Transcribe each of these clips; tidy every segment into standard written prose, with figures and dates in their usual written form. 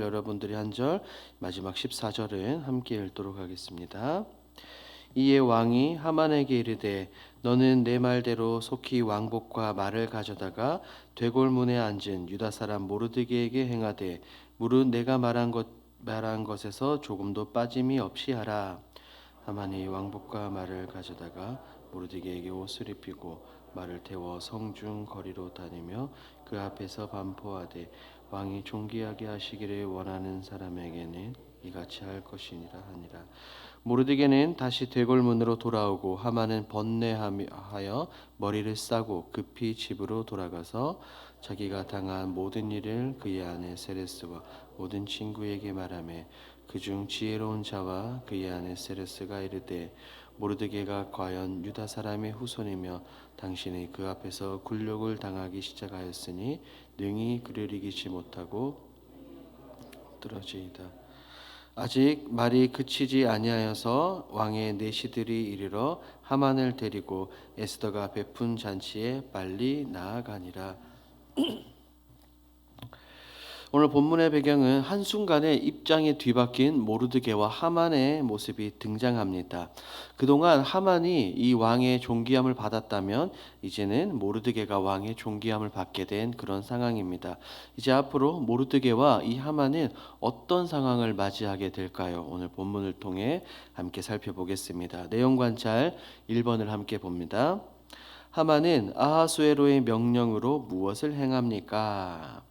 여러분들이 한 절, 마지막 14절은 함께 읽도록 하겠습니다. 이에 왕이 하만에게 이르되 너는 내 말대로 속히 왕복과 말을 가져다가 되골문에 앉은 유다 사람 모르드게에게 행하되 무릇 내가 말한 것에서 조금도 빠짐이 없이 하라. 하만이 왕복과 말을 가져다가 모르드게에게 옷을 입히고 말을 태워 성중 거리로 다니며 그 앞에서 반포하되 왕이 존귀하게 하시기를 원하는 사람에게는 이같이 할 것이니라 하니라. 모르드게는 다시 되골문으로 돌아오고 하만은 번뇌하여 머리를 싸고 급히 집으로 돌아가서 자기가 당한 모든 일을 그의 아내 세레스와 모든 친구에게 말하며 그중 지혜로운 자와 그의 아내 세레스가 이르되 모르드게가 과연 유다 사람의 후손이며 당신이 그 앞에서 굴욕을 당하기 시작하였으니 능히 그를 이기지 못하고 떨어지이다. 아직 말이 그치지 아니하여서 왕의 내시들이 이르러 하만을 데리고 에스더가 베푼 잔치에 빨리 나아가니라. 오늘 본문의 배경은 한순간에 입장이 뒤바뀐 모르드게와 하만의 모습이 등장합니다. 그동안 하만이 이 왕의 존귀함을 받았다면 이제는 모르드게가 왕의 존귀함을 받게 된 그런 상황입니다. 이제 앞으로 모르드게와 이 하만은 어떤 상황을 맞이하게 될까요? 오늘 본문을 통해 함께 살펴보겠습니다. 내용 관찰 1번을 함께 봅니다. 하만은 아하수에로의 명령으로 무엇을 행합니까?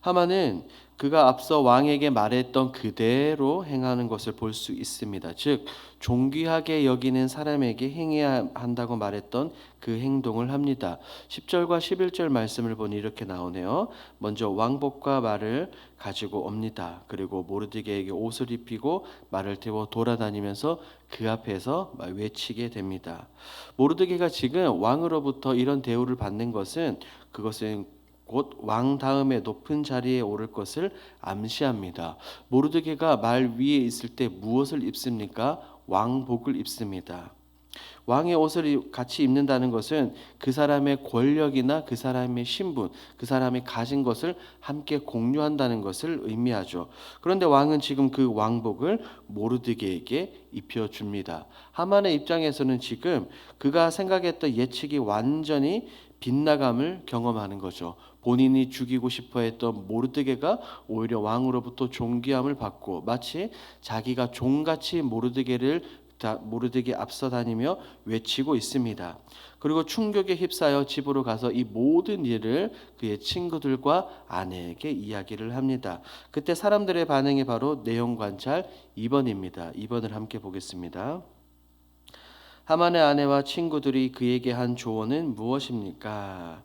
하만은 그가 앞서 왕에게 말했던 그대로 행하는 것을 볼 수 있습니다. 즉 존귀하게 여기는 사람에게 행해야 한다고 말했던 그 행동을 합니다. 10절과 11절 말씀을 보니 이렇게 나오네요. 먼저 왕복과 말을 가지고 옵니다. 그리고 모르드게에게 옷을 입히고 말을 태워 돌아다니면서 그 앞에서 외치게 됩니다. 모르드게가 지금 왕으로부터 이런 대우를 받는 것은 그것은 곧 왕 다음에 높은 자리에 오를 것을 암시합니다. 모르드게가 말 위에 있을 때 무엇을 입습니까? 왕복을 입습니다. 왕의 옷을 같이 입는다는 것은 그 사람의 권력이나 그 사람의 신분, 그 사람이 가진 것을 함께 공유한다는 것을 의미하죠. 그런데 왕은 지금 그 왕복을 모르드게에게 입혀줍니다. 하만의 입장에서는 지금 그가 생각했던 예측이 완전히 빗나감을 경험하는 거죠. 본인이 죽이고 싶어 했던 모르드게가 오히려 왕으로부터 존귀함을 받고 마치 자기가 종같이 모르드게 앞서 다니며 외치고 있습니다. 그리고 충격에 휩싸여 집으로 가서 이 모든 일을 그의 친구들과 아내에게 이야기를 합니다. 그때 사람들의 반응이 바로 내용 관찰 2번입니다. 2번을 함께 보겠습니다. 하만의 아내와 친구들이 그에게 한 조언은 무엇입니까?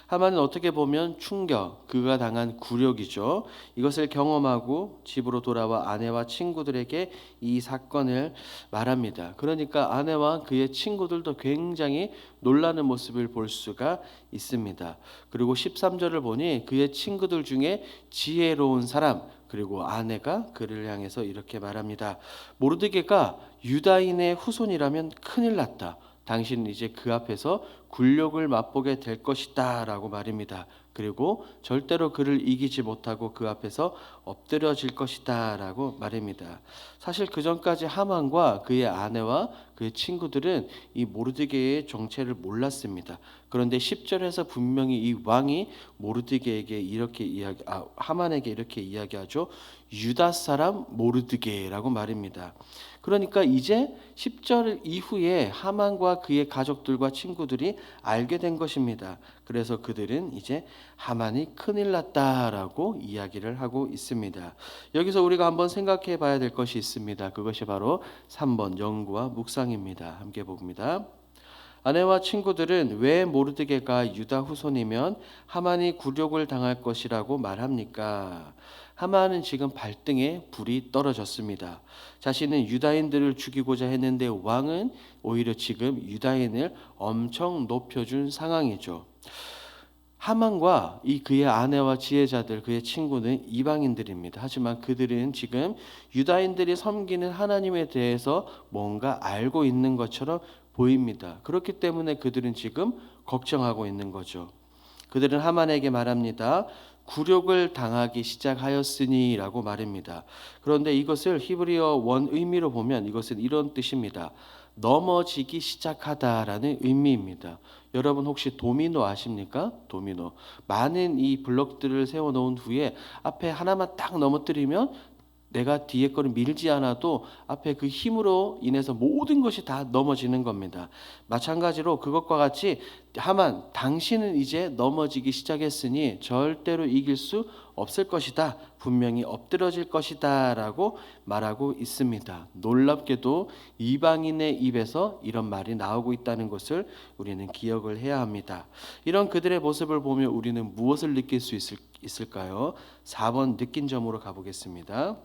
하만은 어떻게 보면 충격, 그가 당한 굴욕이죠. 이것을 경험하고 집으로 돌아와 아내와 친구들에게 이 사건을 말합니다. 그러니까 아내와 그의 친구들도 굉장히 놀라는 모습을 볼 수가 있습니다. 그리고 13절을 보니 그의 친구들 중에 지혜로운 사람, 그리고 아내가 그를 향해서 이렇게 말합니다. 모르드게가 유다인의 후손이라면 큰일 났다. 당신은 이제 그 앞에서 굴욕을 맛보게 될 것이다 라고 말입니다. 그리고 절대로 그를 이기지 못하고 그 앞에서 엎드려질 것이다 라고 말입니다. 사실 그 전까지 하만과 그의 아내와 그의 친구들은 이 모르드게의 정체를 몰랐습니다. 그런데 10절에서 분명히 이 왕이 모르드게에게 하만에게 이렇게 이야기하죠. 유다 사람 모르드게라고 말입니다. 그러니까 이제 10절 이후에 하만과 그의 가족들과 친구들이 알게 된 것입니다. 그래서 그들은 이제 하만이 큰일 났다라고 이야기를 하고 있습니다. 여기서 우리가 한번 생각해 봐야 될 것이 있습니다. 그것이 바로 3번 연구와 묵상입니다. 함께 봅니다. 아내와 친구들은 왜 모르드게가 유다 후손이면 하만이 굴욕을 당할 것이라고 말합니까? 하만은 지금 발등에 불이 떨어졌습니다. 자신은 유다인들을 죽이고자 했는데 왕은 오히려 지금 유다인을 엄청 높여준 상황이죠. 하만과 그의 아내와 지혜자들, 그의 친구는 이방인들입니다. 하지만 그들은 지금 유다인들이 섬기는 하나님에 대해서 뭔가 알고 있는 것처럼 보입니다. 그렇기 때문에 그들은 지금 걱정하고 있는 거죠. 그들은 하만에게 말합니다. 굴욕을 당하기 시작하였으니라고 말입니다. 그런데 이것을 히브리어 원 의미로 보면 이것은 이런 뜻입니다. 넘어지기 시작하다라는 의미입니다. 여러분 혹시 도미노 아십니까? 도미노. 많은 이 블록들을 세워 놓은 후에 앞에 하나만 딱 넘어뜨리면 내가 뒤에 거를 밀지 않아도 앞에 그 힘으로 인해서 모든 것이 다 넘어지는 겁니다. 마찬가지로 그것과 같이 하만 당신은 이제 넘어지기 시작했으니 절대로 이길 수 없을 것이다. 분명히 엎드러질 것이다 라고 말하고 있습니다. 놀랍게도 이방인의 입에서 이런 말이 나오고 있다는 것을 우리는 기억을 해야 합니다. 이런 그들의 모습을 보며 우리는 무엇을 느낄 수 있을까요? 4번 느낀 점으로 가보겠습니다.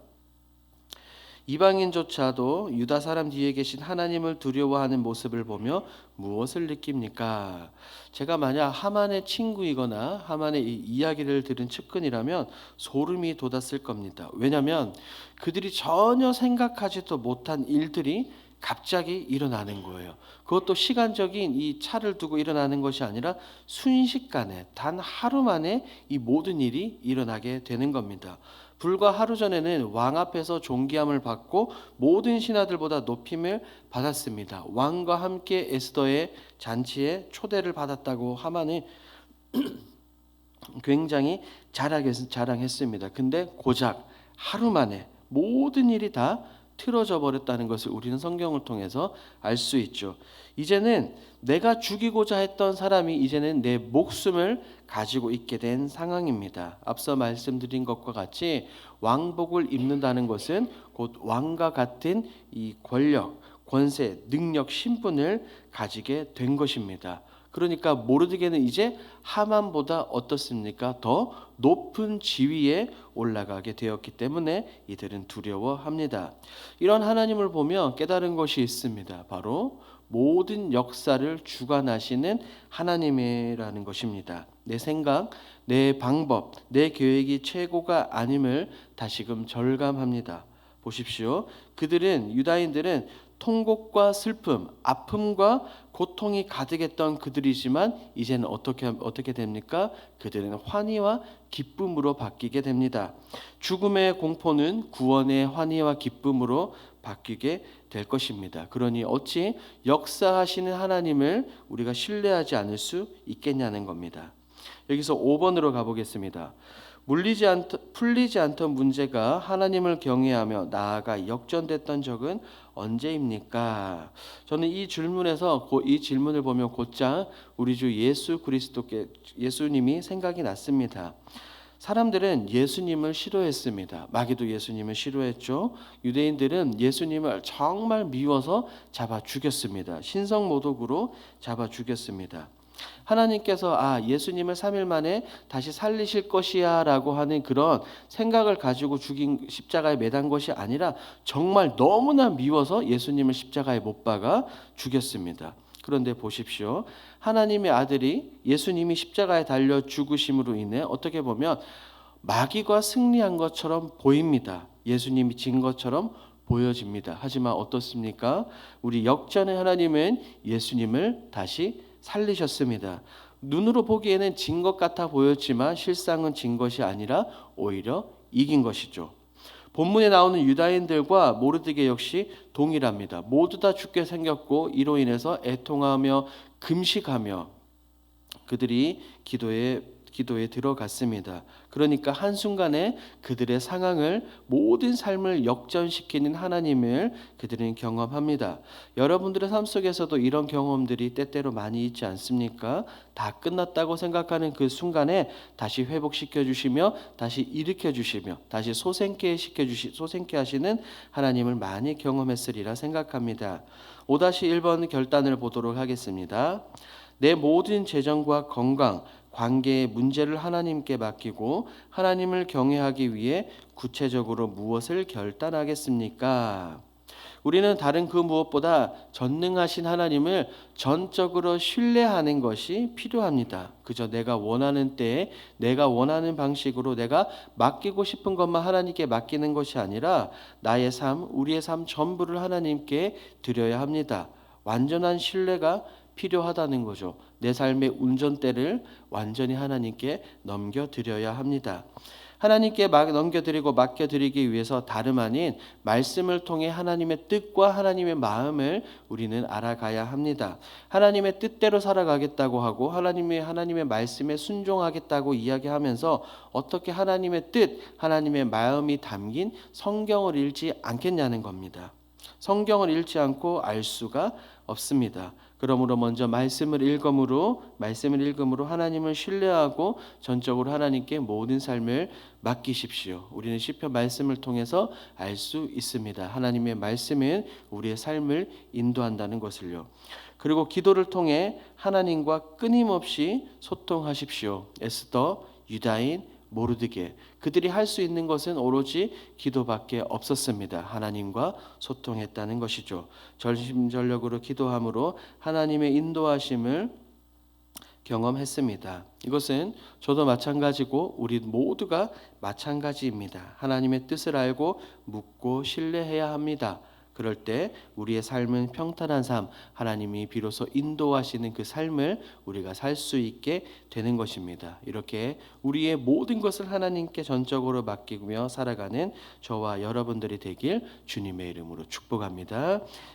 이방인조차도 유다 사람 뒤에 계신 하나님을 두려워하는 모습을 보며 무엇을 느낍니까? 제가 만약 하만의 친구이거나 하만의 이 이야기를 들은 측근이라면 소름이 돋았을 겁니다. 왜냐하면 그들이 전혀 생각하지도 못한 일들이 갑자기 일어나는 거예요. 그것도 시간적인 이 차를 두고 일어나는 것이 아니라 순식간에 단 하루 만에 이 모든 일이 일어나게 되는 겁니다. 불과 하루 전에는 왕 앞에서 존귀함을 받고 모든 신하들보다 높임을 받았습니다. 왕과 함께 에스더의 잔치에 초대를 받았다고 하만은 굉장히 자랑했습니다. 근데 고작 하루 만에 모든 일이 다 틀어져 버렸다는 것을 우리는 성경을 통해서 알 수 있죠. 이제는 내가 죽이고자 했던 사람이 이제는 내 목숨을 가지고 있게 된 상황입니다. 앞서 말씀드린 것과 같이 왕복을 입는다는 것은 곧 왕과 같은 이 권력, 권세, 능력, 신분을 가지게 된 것입니다. 그러니까 모르드게는 이제 하만보다 어떻습니까? 더 높은 지위에 올라가게 되었기 때문에 이들은 두려워합니다. 이런 하나님을 보며 깨달은 것이 있습니다. 바로 모든 역사를 주관하시는 하나님이라는 것입니다. 내 생각, 내 방법, 내 계획이 최고가 아님을 다시금 절감합니다. 보십시오. 유다인들은 통곡과 슬픔, 아픔과 고통이 가득했던 그들이지만 이제는 어떻게 됩니까? 그들은 환희와 기쁨으로 바뀌게 됩니다. 죽음의 공포는 구원의 환희와 기쁨으로 바뀌게 될 것입니다. 그러니 어찌 역사하시는 하나님을 우리가 신뢰하지 않을 수 있겠냐는 겁니다. 여기서 5번으로 가보겠습니다. 풀리지 않던 문제가 하나님을 경외하며 나아가 역전됐던 적은 언제입니까? 저는 이 질문을 보면 곧장 우리 주 예수님이 생각이 났습니다. 사람들은 예수님을 싫어했습니다. 마귀도 예수님을 싫어했죠. 유대인들은 예수님을 정말 미워서 잡아 죽였습니다. 신성모독으로 잡아 죽였습니다. 하나님께서 예수님을 3일 만에 다시 살리실 것이야 라고 하는 그런 생각을 가지고 십자가에 매단 것이 아니라 정말 너무나 미워서 예수님을 십자가에 못 박아 죽였습니다. 그런데 보십시오. 하나님의 아들이 예수님이 십자가에 달려 죽으심으로 인해 어떻게 보면 마귀가 승리한 것처럼 보입니다. 예수님이 진 것처럼 보여집니다. 하지만 어떻습니까? 우리 역전의 하나님은 예수님을 다시 살리셨습니다. 눈으로 보기에는 진 것 같아 보였지만 실상은 진 것이 아니라 오히려 이긴 것이죠. 본문에 나오는 유다인들과 모르드게 역시 동일합니다. 모두 다 죽게 생겼고 이로 인해서 애통하며 금식하며 그들이 기도에 들어갔습니다. 그러니까 한순간에 그들의 상황을 모든 삶을 역전시키는 하나님을 그들은 경험합니다. 여러분들의 삶 속에서도 이런 경험들이 때때로 많이 있지 않습니까? 다 끝났다고 생각하는 그 순간에 다시 회복시켜 주시며 다시 일으켜 주시며 다시 소생케 하시는 하나님을 많이 경험했으리라 생각합니다. 5-1번 결단을 보도록 하겠습니다. 내 모든 재정과 건강, 관계의 문제를 하나님께 맡기고 하나님을 경외하기 위해 구체적으로 무엇을 결단하겠습니까? 우리는 다른 그 무엇보다 전능하신 하나님을 전적으로 신뢰하는 것이 필요합니다. 그저 내가 원하는 때에 내가 원하는 방식으로 내가 맡기고 싶은 것만 하나님께 맡기는 것이 아니라 나의 삶, 우리의 삶 전부를 하나님께 드려야 합니다. 완전한 신뢰가 필요하다는 거죠. 내 삶의 운전대를 완전히 하나님께 넘겨드려야 합니다. 하나님께 넘겨드리고 맡겨드리기 위해서 다름 아닌 말씀을 통해 하나님의 뜻과 하나님의 마음을 우리는 알아가야 합니다. 하나님의 뜻대로 살아가겠다고 하고 하나님의 말씀에 순종하겠다고 이야기하면서 어떻게 하나님의 뜻, 하나님의 마음이 담긴 성경을 읽지 않겠냐는 겁니다. 성경을 읽지 않고 알 수가 없습니다. 그러므로 먼저 말씀을 읽음으로 하나님을 신뢰하고 전적으로 하나님께 모든 삶을 맡기십시오. 우리는 시편 말씀을 통해서 알 수 있습니다. 하나님의 말씀은 우리의 삶을 인도한다는 것을요. 그리고 기도를 통해 하나님과 끊임없이 소통하십시오. 에스더, 유다인, 모르드게 그들이 할 수 있는 것은 오로지 기도밖에 없었습니다. 하나님과 소통했다는 것이죠. 전심전력으로 기도함으로 하나님의 인도하심을 경험했습니다. 이것은 저도 마찬가지고 우리 모두가 마찬가지입니다. 하나님의 뜻을 알고 묻고 신뢰해야 합니다. 그럴 때 우리의 삶은 평탄한 삶, 하나님이 비로소 인도하시는 그 삶을 우리가 살 수 있게 되는 것입니다. 이렇게 우리의 모든 것을 하나님께 전적으로 맡기며 살아가는 저와 여러분들이 되길 주님의 이름으로 축복합니다.